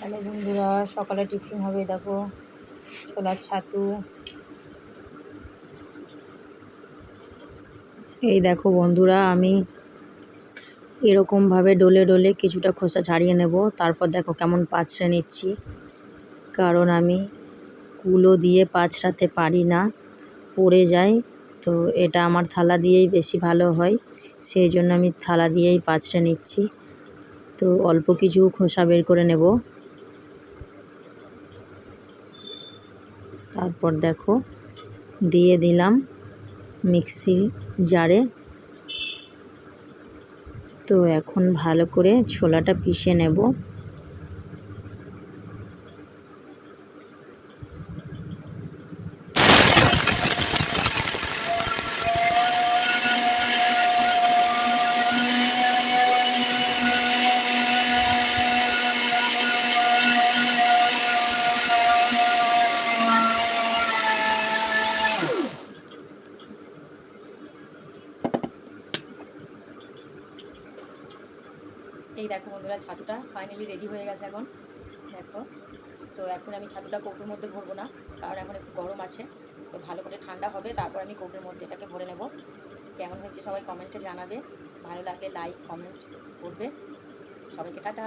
Hello বন্ধুরা, সকালে tiffin হবে দেখো, ছোলার ছাতু। এই দেখো বন্ধুরা, আমি এরকমভাবে ডলে ডলে কিছুটা খোসা ছাড়িয়ে নেব। তারপর দেখো কেমন পাছড়ে নিচ্ছি, কারণ আমি কুলো দিয়ে পাছড়াতে পারি না, পড়ে যায়। তো এটা আমার থালা দিয়েই বেশি ভালো হয়, সেই জন্য আমি থালা দিয়েই পাছড়ে নিচ্ছি। তো অল্প কিছু খোসা বের করে নেব। তারপর দেখো দিয়ে দিলাম মিক্সি জারে। তো এখন ভালো করে ছোলাটা পিষে নেব। এই দেখো বন্ধুরা, ছাতুটা ফাইনালি রেডি হয়ে গেছে। এখন দেখো, তো এখন আমি ছাতুটা কৌটোর মধ্যে ভরবো না, কারণ এখন একটু গরম আছে। তো ভালো করে ঠান্ডা হবে, তারপর আমি কৌটোর মধ্যে এটাকে ভরে নেব। কেমন হয়েছে সবাই কমেন্টে জানাবে, ভালো লাগলে লাইক কমেন্ট করবে। সবাইকে টাটা।